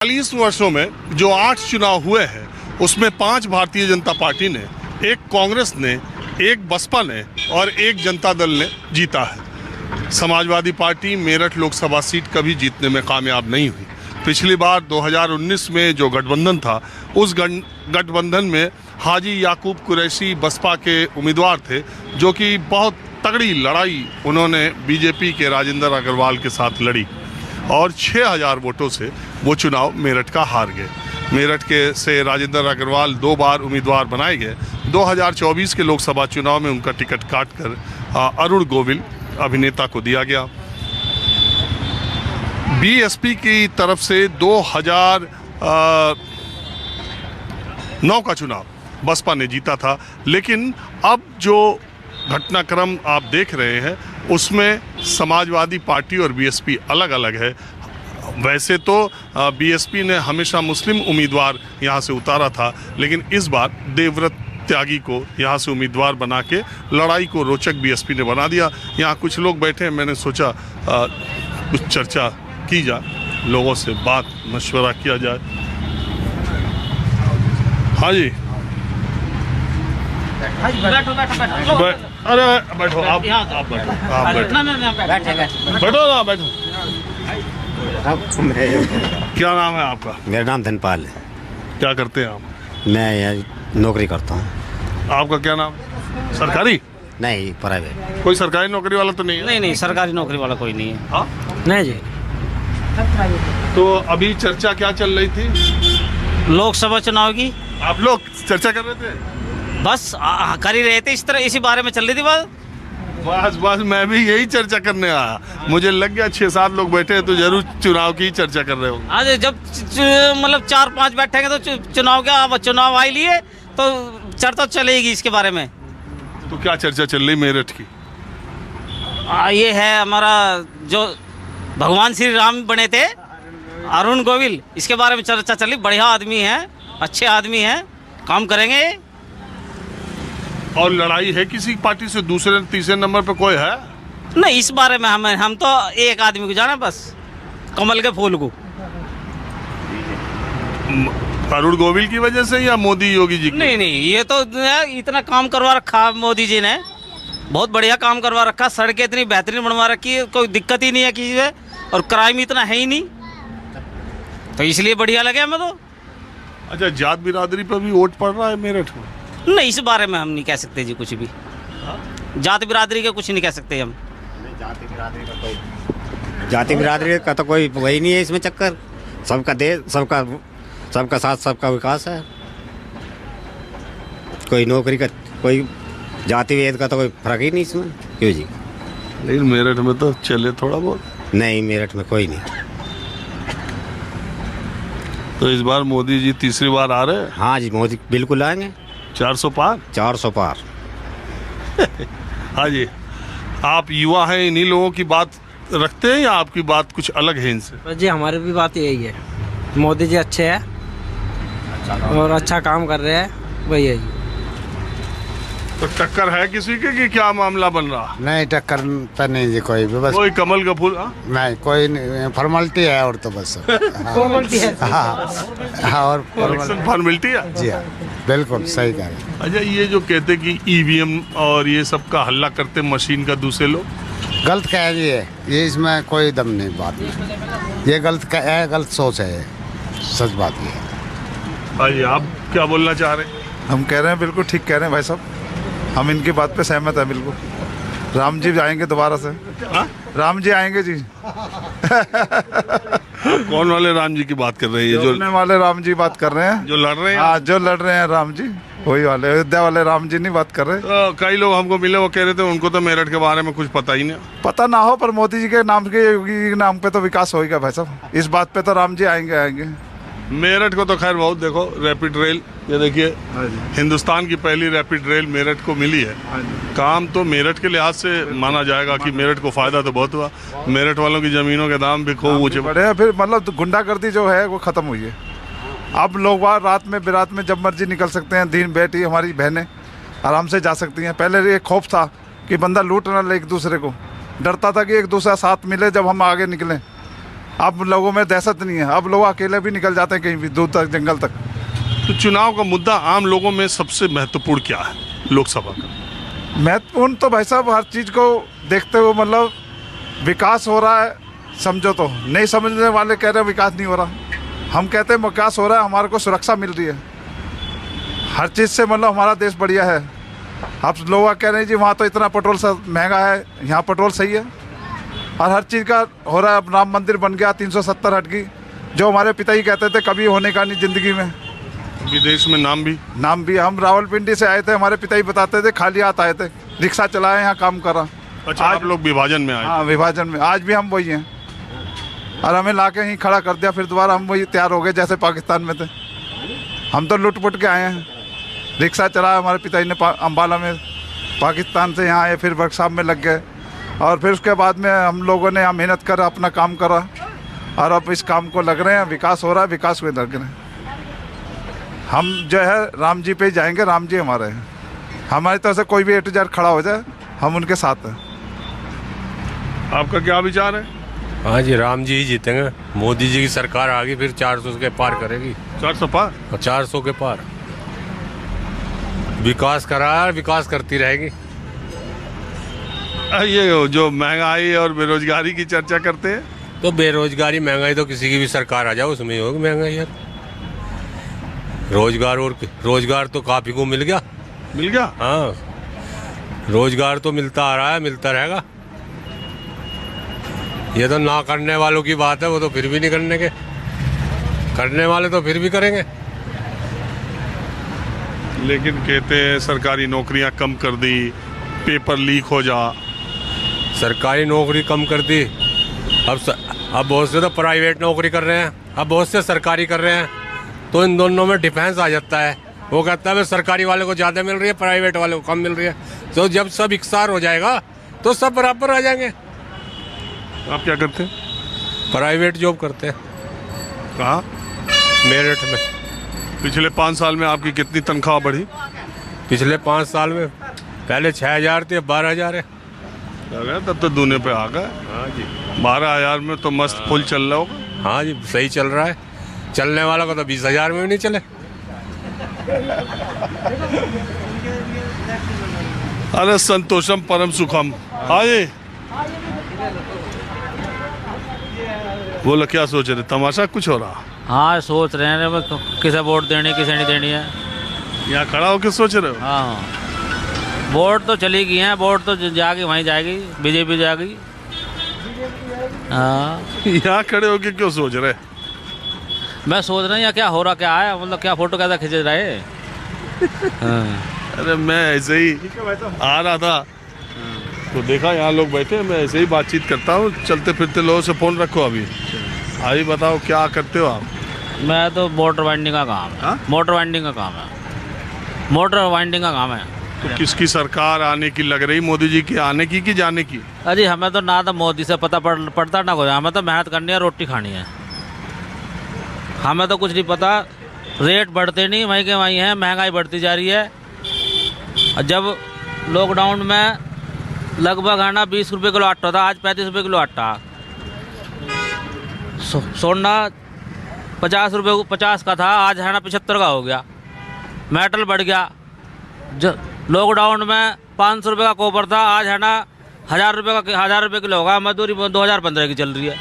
40 वर्षों में जो 8 चुनाव हुए हैं उसमें 5 भारतीय जनता पार्टी ने, 1 कांग्रेस ने, 1 बसपा ने और 1 जनता दल ने जीता है। समाजवादी पार्टी मेरठ लोकसभा सीट कभी जीतने में कामयाब नहीं हुई। पिछली बार 2019 में जो गठबंधन था, उस गठबंधन में हाजी याकूब कुरैशी बसपा के उम्मीदवार थे, जो कि बहुत तगड़ी लड़ाई उन्होंने बीजेपी के राजेंद्र अग्रवाल के साथ लड़ी और 6000 वोटों से वो चुनाव मेरठ का हार गए। मेरठ के से राजेंद्र अग्रवाल 2 बार उम्मीदवार बनाए गए। 2024 के लोकसभा चुनाव में उनका टिकट काटकर अरुण गोविल अभिनेता को दिया गया। बीएसपी की तरफ से 2009 का चुनाव बसपा ने जीता था, लेकिन अब जो घटनाक्रम आप देख रहे हैं उसमें समाजवादी पार्टी और बीएसपी अलग अलग है। वैसे तो बीएसपी ने हमेशा मुस्लिम उम्मीदवार यहाँ से उतारा था, लेकिन इस बार देवव्रत त्यागी को यहाँ से उम्मीदवार बना के लड़ाई को रोचक बीएसपी ने बना दिया। यहाँ कुछ लोग बैठे हैं, मैंने सोचा कुछ चर्चा की जाए, लोगों से बात मशवरा किया जाए। हाँ जी, बैठो। अरे बैठो, आप बैठो, आप बैठो ना, बैठो। क्या नाम है आपका? मेरा नाम धनपाल है। क्या करते हैं आप? मैं यहाँ नौकरी करता हूँ। आपका क्या नाम? सरकारी? नहीं, प्राइवेट। कोई सरकारी नौकरी वाला तो नहीं है? नहीं, सरकारी नौकरी वाला कोई नहीं है। हाँ? नहीं जी। तो अभी चर्चा क्या चल रही थी? लोकसभा चुनाव की आप लोग चर्चा कर रहे थे? बस कर ही रहे थे, इसी बारे में चल रही थी बात। बस मैं भी यही चर्चा करने आया। मुझे लग गया 6-7 लोग बैठे हैं तो जरूर चुनाव की चर्चा कर रहे हो। आज जब मतलब 4-5 बैठेंगे तो चुनाव क्या, अब चुनाव आई लिए तो चर्चा चलेगी इसके बारे में। तो क्या चर्चा चल रही मेरठ की? ये है हमारा जो भगवान श्री राम बने थे, अरुण गोविल, इसके बारे में चर्चा चली। बढ़िया आदमी है, अच्छे आदमी है, काम करेंगे। और लड़ाई है किसी पार्टी से दूसरे तीसरे नंबर पे कोई है? नहीं, इस बारे में हम तो एक आदमी को जाना, बस कमल के फूल को। अरुण गोविल की वजह से या मोदी योगी जी की? नहीं, ये तो इतना काम करवा रखा मोदी जी ने, बहुत बढ़िया काम करवा रखा। सड़कें इतनी बेहतरीन बनवा रखी है, कोई दिक्कत ही नहीं है किसी से, और क्राइम इतना है ही नहीं, तो इसलिए बढ़िया लगे हमें तो। अच्छा, जात बिरादरी पर भी वोट पड़ रहा है मेरठ में? नहीं, इस बारे में हम नहीं कह सकते जी कुछ भी। जाति बिरादरी का कुछ नहीं कह सकते हम। जाति बिरादरी का तो कोई वही नहीं है इसमें चक्कर। सबका देश, सबका साथ, सबका विकास है। कोई नौकरी का, कोई जाति वेद का तो कोई फर्क ही नहीं इसमें। क्यों जी? लेकिन मेरठ में तो चले थोड़ा बहुत। नहीं, मेरठ में कोई नहीं। तो इस बार मोदी जी तीसरी बार आ रहे हैं? हाँ जी, मोदी बिल्कुल आएंगे। 400 पार? 400 पार। हाँ जी, आप युवा हैं, इन्हीं लोगों की बात रखते हैं या आपकी बात कुछ अलग है इनसे? जी, हमारी भी बात यही है, मोदी जी अच्छे हैं और अच्छा काम कर रहे हैं, वही है जी। तो टक्कर है किसी के कि क्या मामला बन रहा? नहीं, टक्कर तो नहीं जी, कोई भी, बस कोई कमल का फूल? हाँ? नहीं, कोई फॉर्मेलिटी है और तो बस। फॉर्मेलिटी है। हाँ, और फॉर्मेलिटी है जी। हाँ, बिल्कुल सही कह रहे हैं। अच्छा, ये जो कहते कि ईवीएम और ये सब का हल्ला करते मशीन का दूसरे लोग, गलत कह रही है ये, इसमें कोई दम नहीं बात में। ये गलत है, गलत सोच है, सच बात ये है। हाँ जी, आप क्या बोलना चाह रहे हैं? हम कह रहे हैं बिल्कुल ठीक कह रहे हैं भाई साहब, हम इनकी बात पे सहमत हैं बिल्कुल। राम जी आएंगे दोबारा से। हाँ? राम जी आएंगे जी। कौन वाले राम जी की बात कर रहे हैं? ये जो वाले राम जी बात कर रहे हैं, जो लड़ रहे हैं? हाँ, जो लड़ रहे हैं राम जी, वही वाले अयोध्या वाले राम जी नहीं बात कर रहे। तो कई लोग हमको मिले, वो कह रहे थे उनको तो मेरठ के बारे में कुछ पता ही नहीं। पता ना हो, पर मोदी जी के नाम के, योगी के नाम पे तो विकास होगा भाई साहब। इस बात पे तो राम जी आएंगे। मेरठ को तो खैर बहुत, देखो रैपिड रेल, ये देखिए हिंदुस्तान की पहली रैपिड रेल मेरठ को मिली है। काम तो मेरठ के लिहाज से माना जाएगा कि मेरठ को फायदा तो बहुत हुआ। मेरठ वालों की जमीनों के दाम भी खूब ऊंचे बढ़े, फिर मतलब गुंडागर्दी जो है वो खत्म हुई है। अब लोग वहाँ रात में बिरात में जब मर्जी निकल सकते हैं, दिन बेटी हमारी बहनें आराम से जा सकती हैं। पहले ये खौफ था कि बंदा लूट ना ले एक दूसरे को, डरता था कि एक दूसरा साथ मिले जब हम आगे निकलें। अब लोगों में दहशत नहीं है, अब लोग अकेले भी निकल जाते हैं कहीं भी दूर तक, जंगल तक। तो चुनाव का मुद्दा आम लोगों में सबसे महत्वपूर्ण क्या है लोकसभा का? महत्वपूर्ण तो भाई साहब हर चीज़ को देखते हुए, मतलब विकास हो रहा है समझो, तो नहीं समझने वाले कह रहे हैं विकास नहीं हो रहा। हम कहते हैं विकास हो रहा है, हमारे को सुरक्षा मिल रही है हर चीज़ से, मतलब हमारा देश बढ़िया है। अब लोग कह रहे हैं जी वहाँ तो इतना पेट्रोल महंगा है, यहाँ पेट्रोल सही है और हर चीज़ का हो रहा है। अब राम मंदिर बन गया 370 हट की, जो हमारे पिताजी कहते थे कभी होने का नहीं ज़िंदगी में। विदेश में नाम भी हम रावलपिंडी से आए थे, हमारे पिताजी बताते थे खाली हाथ आए थे, रिक्शा चलाए, यहाँ काम करा। अच्छा, आप लोग विभाजन में आए? हाँ, विभाजन में। आज भी हम वही हैं और हमें लाके यहीं खड़ा कर दिया, फिर दोबारा हम वही तैयार हो गए जैसे पाकिस्तान में थे। हम तो लुट पुट के आए हैं, रिक्शा चलाया हमारे पिताजी ने अम्बाला में, पाकिस्तान से यहाँ आए, फिर वर्कशॉप में लग गए और फिर उसके बाद में हम लोगों ने यहाँ मेहनत कर अपना काम करा और अब इस काम को लग रहे हैं, विकास हो रहा है, विकास में लग रहे हैं। हम जो है राम जी पे ही जाएंगे, राम जी हमारे हैं, हमारी तरफ से कोई भी A to Z खड़ा हो जाए हम उनके साथ हैं। आपका क्या विचार है? हाँ जी, राम जी ही जीतेंगे। मोदी जी की सरकार आ गई, फिर 400 के पार करेगी। 400 पार? 400 के पार विकास करा है, विकास करती रहेगी। ये जो महंगाई और बेरोजगारी की चर्चा करते हैं, तो बेरोजगारी महंगाई तो किसी की भी सरकार आ जाए उसमें ही होगी महंगाई यार। रोजगार तो काफी को मिल गया। हाँ, रोजगार तो मिलता आ रहा है, मिलता रहेगा। ये तो ना करने वालों की बात है, वो तो फिर भी नहीं करने के, करने वाले तो फिर भी करेंगे। लेकिन कहते हैं सरकारी नौकरियां कम कर दी, पेपर लीक हो जा। सरकारी नौकरी कम कर दी, अब बहुत से तो प्राइवेट नौकरी कर रहे हैं, अब बहुत से सरकारी कर रहे हैं, तो इन दोनों में डिफरेंस आ जाता है। वो कहता है सरकारी वाले को ज़्यादा मिल रही है, प्राइवेट वाले को कम मिल रही है। तो जब सब इकसार हो जाएगा तो सब बराबर आ जाएंगे। आप क्या करते हैं? प्राइवेट जॉब करते हैं। कहाँ? मेरठ में। पिछले 5 साल में आपकी कितनी तनख्वाह बढ़ी? पिछले 5 साल में पहले 6,000 थी, अब 12,000 है। तब तो दूने पे आ गए। हाँ जी, 12,000 में तो मस्त फुल चल रहा होगा। हाँ जी, सही चल रहा है। चलने वाला को तो 20,000 में भी नहीं चले। अरे संतोषम परम सुखम। हाँ जी, बोलो क्या सोच रहे? तमाशा कुछ हो रहा? हाँ, सोच रहे हैं किसे वोट देनी, किसे नहीं देनी है। यहाँ खड़ा होकर सोच रहे हो? हाँ, वोट तो चली गई हैं, वोट तो जाएगी वहीं जाएगी, बीजेपी जाएगी। हाँ, यहाँ खड़े होकर क्यों सोच रहे? मैं सोच रहा हूँ यहाँ क्या हो रहा, क्या है, मतलब क्या फोटो कैसा खींच रहे। हाँ। अरे मैं ऐसे ही आ रहा था तो देखा यहाँ लोग बैठे, मैं ऐसे ही बातचीत करता हूँ, चलते फिरते लोगों से फ़ोन रखो। अभी अभी बताओ क्या करते हो आप? मैं तो मोटर वाइंडिंग का काम है। हाँ? मोटर वाइंडिंग का काम है, मोटर वाइंडिंग का काम है। तो किसकी सरकार आने की लग रही? मोदी जी की आने की कि जाने की? अजी हमें तो ना तो मोदी से पता पड़ता ना कुछ, हमें तो मेहनत करनी है, रोटी खानी है, हमें तो कुछ नहीं पता। रेट बढ़ते नहीं, वहीं के वहीं हैं, महंगाई बढ़ती जा रही है। और जब लॉकडाउन में लगभग है ना 20 रुपये किलो आटा था, आज 35 रुपये किलो आटा। सोना 50 का था, आज है ना 75 का हो गया। मेटल बढ़ गया। जो लॉकडाउन में 500 रुपये का कॉपर था, आज है ना 1,000 रुपये किलो होगा। मजदूरी 2015 की चल रही है।